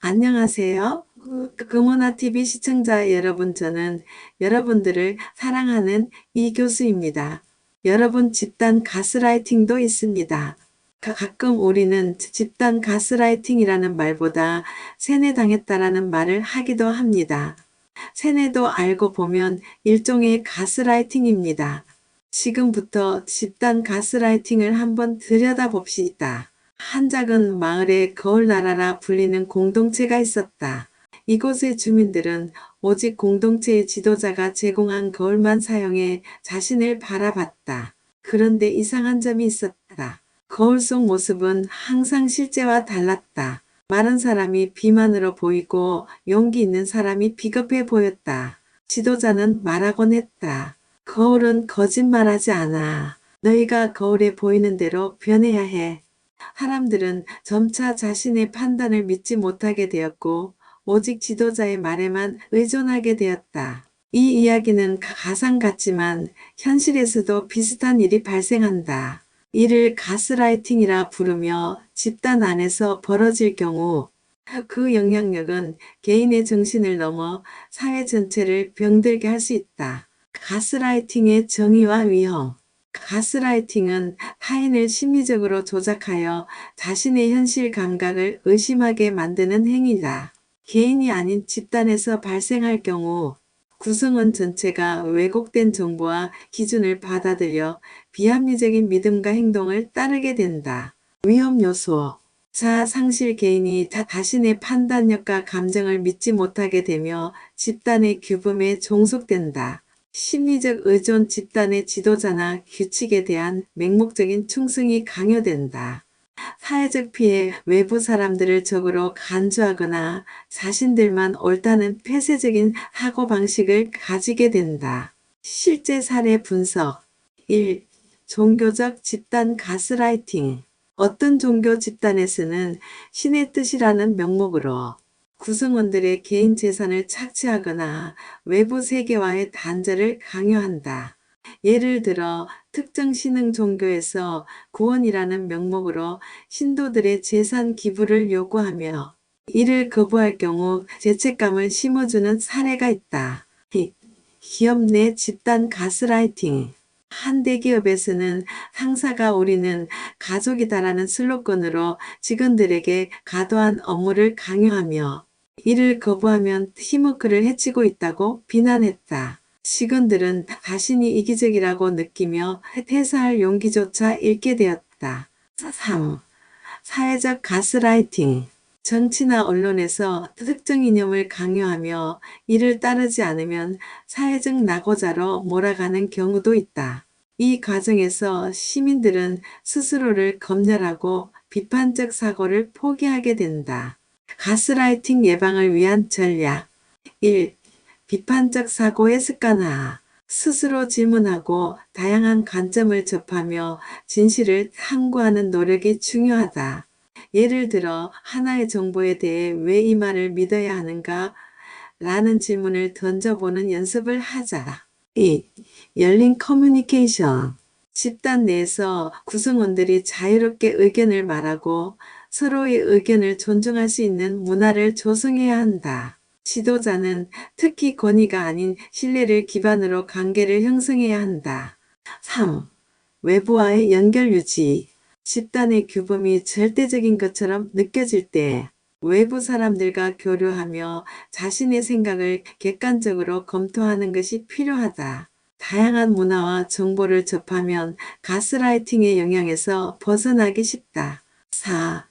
안녕하세요. 금호나TV 시청자 여러분, 저는 여러분들을 사랑하는 이 교수입니다. 여러분, 집단 가스라이팅도 있습니다. 가끔 우리는 집단 가스라이팅이라는 말보다 세뇌당했다라는 말을 하기도 합니다. 세뇌도 알고 보면 일종의 가스라이팅입니다. 지금부터 집단 가스라이팅을 한번 들여다봅시다. 한 작은 마을에 거울나라라 불리는 공동체가 있었다. 이곳의 주민들은 오직 공동체의 지도자가 제공한 거울만 사용해 자신을 바라봤다. 그런데 이상한 점이 있었다. 거울 속 모습은 항상 실제와 달랐다. 마른 사람이 비만으로 보이고 용기 있는 사람이 비겁해 보였다. 지도자는 말하곤 했다. 거울은 거짓말하지 않아. 너희가 거울에 보이는 대로 변해야 해. 사람들은 점차 자신의 판단을 믿지 못하게 되었고 오직 지도자의 말에만 의존하게 되었다. 이 이야기는 가상 같지만 현실에서도 비슷한 일이 발생한다. 이를 가스라이팅이라 부르며 집단 안에서 벌어질 경우 그 영향력은 개인의 정신을 넘어 사회 전체를 병들게 할 수 있다. 가스라이팅의 정의와 위험. 가스라이팅은 타인을 심리적으로 조작하여 자신의 현실 감각을 의심하게 만드는 행위다. 개인이 아닌 집단에서 발생할 경우 구성원 전체가 왜곡된 정보와 기준을 받아들여 비합리적인 믿음과 행동을 따르게 된다. 위험 요소. 자아 상실. 개인이 자신의 판단력과 감정을 믿지 못하게 되며 집단의 규범에 종속된다. 심리적 의존. 집단의 지도자나 규칙에 대한 맹목적인 충성이 강요된다. 사회적 피해. 외부 사람들을 적으로 간주하거나 자신들만 옳다는 폐쇄적인 사고방식을 가지게 된다. 실제 사례 분석. 1. 종교적 집단 가스라이팅. 어떤 종교 집단에서는 신의 뜻이라는 명목으로 구성원들의 개인 재산을 착취하거나 외부 세계와의 단절을 강요한다. 예를 들어 특정 신흥 종교에서 구원이라는 명목으로 신도들의 재산 기부를 요구하며 이를 거부할 경우 죄책감을 심어주는 사례가 있다. 기업 내 집단 가스라이팅. 한 대기업에서는 상사가 "우리는 가족이다라는 슬로건으로 직원들에게 과도한 업무를 강요하며 이를 거부하면 팀워크를 해치고 있다고 비난했다. 직원들은 자신이 이기적이라고 느끼며 퇴사할 용기조차 잃게 되었다. 3. 사회적 가스라이팅. 정치나 언론에서 특정 이념을 강요하며 이를 따르지 않으면 사회적 낙오자로 몰아가는 경우도 있다. 이 과정에서 시민들은 스스로를 검열하고 비판적 사고를 포기하게 된다. 가스라이팅 예방을 위한 전략. 1. 비판적 사고의 습관화. 스스로 질문하고 다양한 관점을 접하며 진실을 탐구하는 노력이 중요하다. 예를 들어 하나의 정보에 대해 왜 이 말을 믿어야 하는가? 라는 질문을 던져보는 연습을 하자. 2. 열린 커뮤니케이션. 집단 내에서 구성원들이 자유롭게 의견을 말하고 서로의 의견을 존중할 수 있는 문화를 조성해야 한다. 지도자는 특히 권위가 아닌 신뢰를 기반으로 관계를 형성해야 한다. 3. 외부와의 연결 유지. 집단의 규범이 절대적인 것처럼 느껴질 때 외부 사람들과 교류하며 자신의 생각을 객관적으로 검토하는 것이 필요하다. 다양한 문화와 정보를 접하면 가스라이팅의 영향에서 벗어나기 쉽다. 4.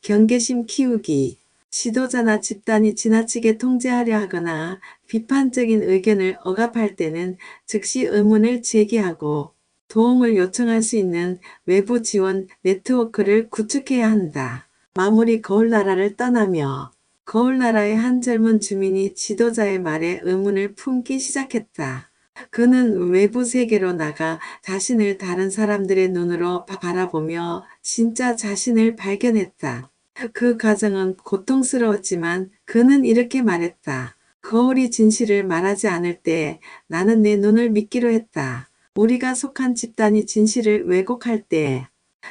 경계심 키우기. 지도자나 집단이 지나치게 통제하려 하거나 비판적인 의견을 억압할 때는 즉시 의문을 제기하고 도움을 요청할 수 있는 외부 지원 네트워크를 구축해야 한다. 마무리. 거울나라를 떠나며 거울나라의 한 젊은 주민이 지도자의 말에 의문을 품기 시작했다. 그는 외부 세계로 나가 자신을 다른 사람들의 눈으로 바라보며 진짜 자신을 발견했다. 그 과정은 고통스러웠지만 그는 이렇게 말했다. 거울이 진실을 말하지 않을 때 나는 내 눈을 믿기로 했다. 우리가 속한 집단이 진실을 왜곡할 때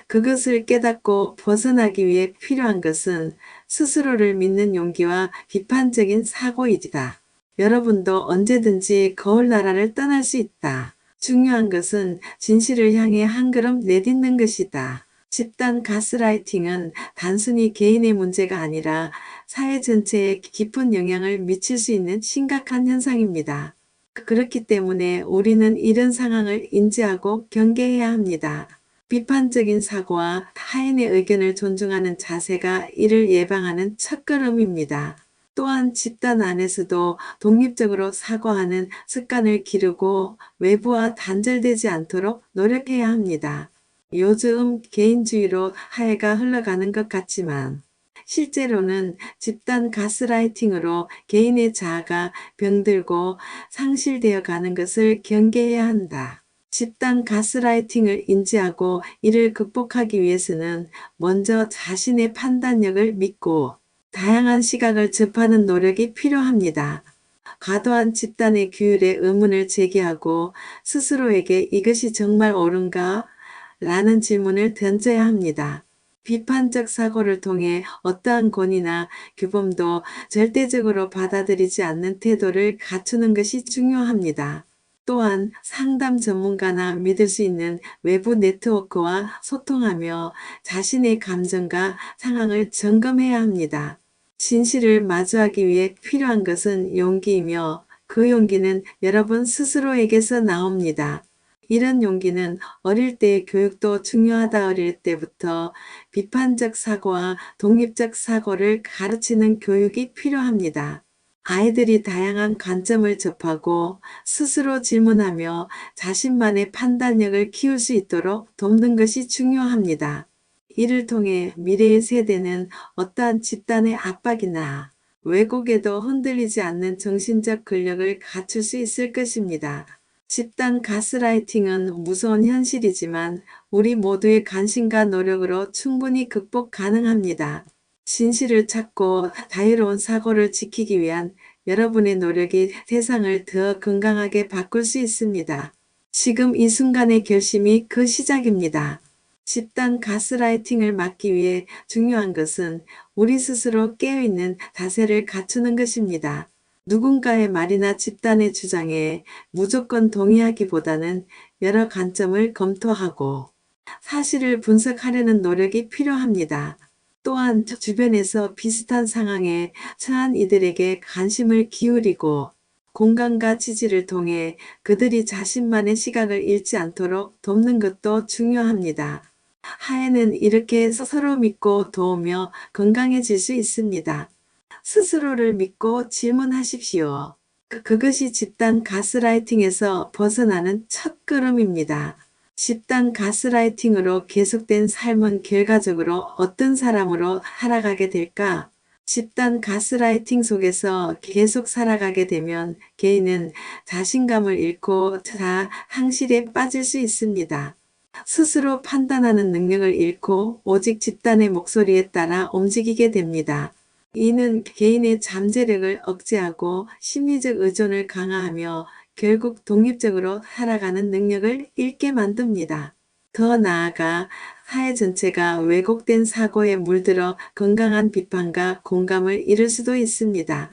그것을 깨닫고 벗어나기 위해 필요한 것은 스스로를 믿는 용기와 비판적인 사고이다. 여러분도 언제든지 거울 나라를 떠날 수 있다. 중요한 것은 진실을 향해 한 걸음 내딛는 것이다. 집단 가스라이팅은 단순히 개인의 문제가 아니라 사회 전체에 깊은 영향을 미칠 수 있는 심각한 현상입니다. 그렇기 때문에 우리는 이런 상황을 인지하고 경계해야 합니다. 비판적인 사고와 타인의 의견을 존중하는 자세가 이를 예방하는 첫걸음입니다. 또한 집단 안에서도 독립적으로 사고하는 습관을 기르고 외부와 단절되지 않도록 노력해야 합니다. 요즘 개인주의로 사회가 흘러가는 것 같지만 실제로는 집단 가스라이팅으로 개인의 자아가 병들고 상실되어 가는 것을 경계해야 한다. 집단 가스라이팅을 인지하고 이를 극복하기 위해서는 먼저 자신의 판단력을 믿고 다양한 시각을 접하는 노력이 필요합니다. 과도한 집단의 규율에 의문을 제기하고 스스로에게 이것이 정말 옳은가? 라는 질문을 던져야 합니다. 비판적 사고를 통해 어떠한 권위나 규범도 절대적으로 받아들이지 않는 태도를 갖추는 것이 중요합니다. 또한 상담 전문가나 믿을 수 있는 외부 네트워크와 소통하며 자신의 감정과 상황을 점검해야 합니다. 진실을 마주하기 위해 필요한 것은 용기이며 그 용기는 여러분 스스로에게서 나옵니다. 이런 용기는 어릴 때의 교육도 중요하다. 어릴 때부터 비판적 사고와 독립적 사고를 가르치는 교육이 필요합니다. 아이들이 다양한 관점을 접하고 스스로 질문하며 자신만의 판단력을 키울 수 있도록 돕는 것이 중요합니다. 이를 통해 미래의 세대는 어떠한 집단의 압박이나 왜곡에도 흔들리지 않는 정신적 근력을 갖출 수 있을 것입니다. 집단 가스라이팅은 무서운 현실이지만 우리 모두의 관심과 노력으로 충분히 극복 가능합니다. 진실을 찾고 자유로운 사고를 지키기 위한 여러분의 노력이 세상을 더 건강하게 바꿀 수 있습니다. 지금 이 순간의 결심이 그 시작입니다. 집단 가스라이팅을 막기 위해 중요한 것은 우리 스스로 깨어있는 자세를 갖추는 것입니다. 누군가의 말이나 집단의 주장에 무조건 동의하기보다는 여러 관점을 검토하고 사실을 분석하려는 노력이 필요합니다. 또한 주변에서 비슷한 상황에 처한 이들에게 관심을 기울이고 공감과 지지를 통해 그들이 자신만의 시각을 잃지 않도록 돕는 것도 중요합니다. 사회는 이렇게 서로 믿고 도우며 건강해질 수 있습니다. 스스로를 믿고 질문하십시오. 그것이 집단 가스라이팅에서 벗어나는 첫걸음입니다. 집단 가스라이팅으로 계속된 삶은 결과적으로 어떤 사람으로 살아가게 될까? 집단 가스라이팅 속에서 계속 살아가게 되면 개인은 자신감을 잃고 상실에 빠질 수 있습니다. 스스로 판단하는 능력을 잃고 오직 집단의 목소리에 따라 움직이게 됩니다. 이는 개인의 잠재력을 억제하고 심리적 의존을 강화하며 결국 독립적으로 살아가는 능력을 잃게 만듭니다. 더 나아가 사회 전체가 왜곡된 사고에 물들어 건강한 비판과 공감을 잃을 수도 있습니다.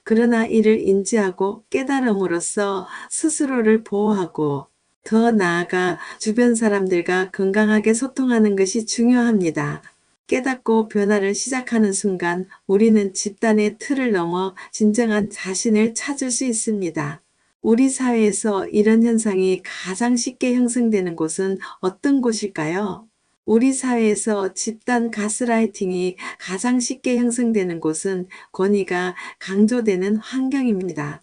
그러나 이를 인지하고 깨달음으로써 스스로를 보호하고 더 나아가 주변 사람들과 건강하게 소통하는 것이 중요합니다. 깨닫고 변화를 시작하는 순간 우리는 집단의 틀을 넘어 진정한 자신을 찾을 수 있습니다. 우리 사회에서 이런 현상이 가장 쉽게 형성되는 곳은 어떤 곳일까요? 우리 사회에서 집단 가스라이팅이 가장 쉽게 형성되는 곳은 권위가 강조되는 환경입니다.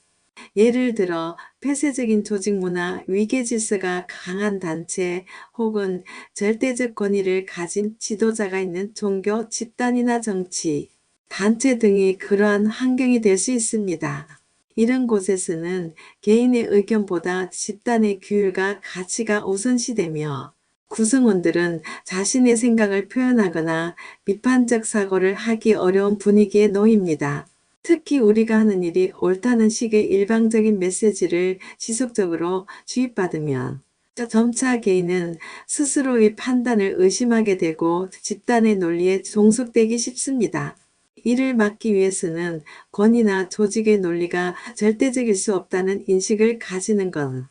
예를 들어 폐쇄적인 조직 문화, 위계 질서가 강한 단체 혹은 절대적 권위를 가진 지도자가 있는 종교, 집단이나 정치, 단체 등이 그러한 환경이 될 수 있습니다. 이런 곳에서는 개인의 의견보다 집단의 규율과 가치가 우선시되며 구성원들은 자신의 생각을 표현하거나 비판적 사고를 하기 어려운 분위기에 놓입니다. 특히 우리가 하는 일이 옳다는 식의 일방적인 메시지를 지속적으로 주입받으면 점차 개인은 스스로의 판단을 의심하게 되고 집단의 논리에 종속되기 쉽습니다. 이를 막기 위해서는 권위나 조직의 논리가 절대적일 수 없다는 인식을 가지는 것,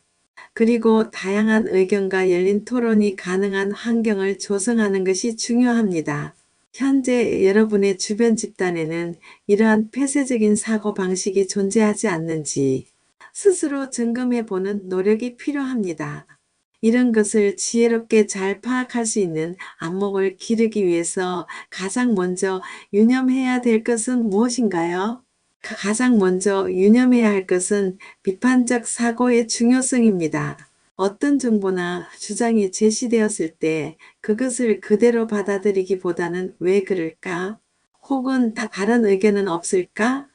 그리고 다양한 의견과 열린 토론이 가능한 환경을 조성하는 것이 중요합니다. 현재 여러분의 주변 집단에는 이러한 폐쇄적인 사고방식이 존재하지 않는지 스스로 점검해 보는 노력이 필요합니다. 이런 것을 지혜롭게 잘 파악할 수 있는 안목을 기르기 위해서 가장 먼저 유념해야 될 것은 무엇인가요? 가장 먼저 유념해야 할 것은 비판적 사고의 중요성입니다. 어떤 정보나 주장이 제시되었을 때 그것을 그대로 받아들이기보다는 왜 그럴까? 혹은 다른 의견은 없을까?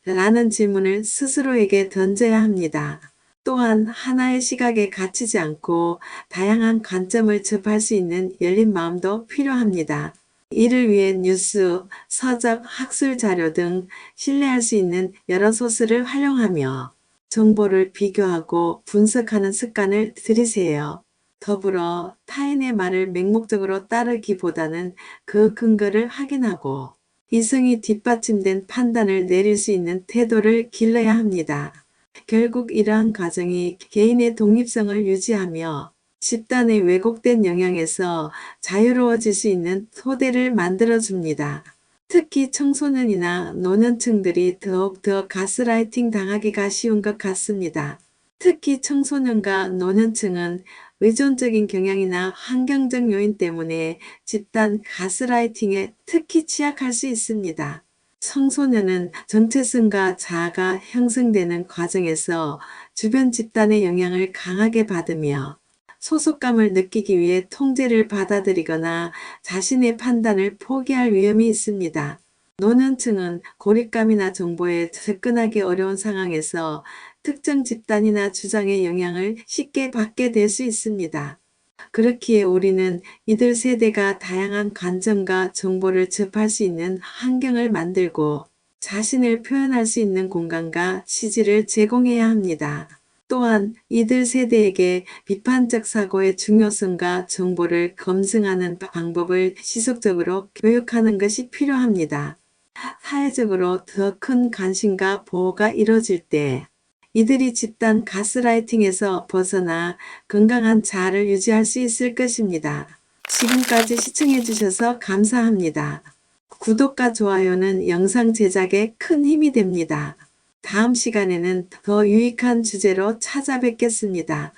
라는 질문을 스스로에게 던져야 합니다. 또한 하나의 시각에 갇히지 않고 다양한 관점을 접할 수 있는 열린 마음도 필요합니다. 이를 위해 뉴스, 서적, 학술 자료 등 신뢰할 수 있는 여러 소스를 활용하며 정보를 비교하고 분석하는 습관을 들이세요. 더불어 타인의 말을 맹목적으로 따르기보다는 그 근거를 확인하고 이성이 뒷받침된 판단을 내릴 수 있는 태도를 길러야 합니다. 결국 이러한 과정이 개인의 독립성을 유지하며 집단의 왜곡된 영향에서 자유로워질 수 있는 토대를 만들어줍니다. 특히 청소년이나 노년층들이 더욱더 가스라이팅 당하기가 쉬운 것 같습니다. 특히 청소년과 노년층은 의존적인 경향이나 환경적 요인 때문에 집단 가스라이팅에 특히 취약할 수 있습니다. 청소년은 정체성과 자아가 형성되는 과정에서 주변 집단의 영향을 강하게 받으며 소속감을 느끼기 위해 통제를 받아들이거나 자신의 판단을 포기할 위험이 있습니다. 노년층은 고립감이나 정보에 접근하기 어려운 상황에서 특정 집단이나 주장의 영향을 쉽게 받게 될 수 있습니다. 그렇기에 우리는 이들 세대가 다양한 관점과 정보를 접할 수 있는 환경을 만들고 자신을 표현할 수 있는 공간과 취지를 제공해야 합니다. 또한 이들 세대에게 비판적 사고의 중요성과 정보를 검증하는 방법을 지속적으로 교육하는 것이 필요합니다. 사회적으로 더 큰 관심과 보호가 이뤄질 때 이들이 집단 가스라이팅에서 벗어나 건강한 자아를 유지할 수 있을 것입니다. 지금까지 시청해주셔서 감사합니다. 구독과 좋아요는 영상 제작에 큰 힘이 됩니다. 다음 시간에는 더 유익한 주제로 찾아뵙겠습니다.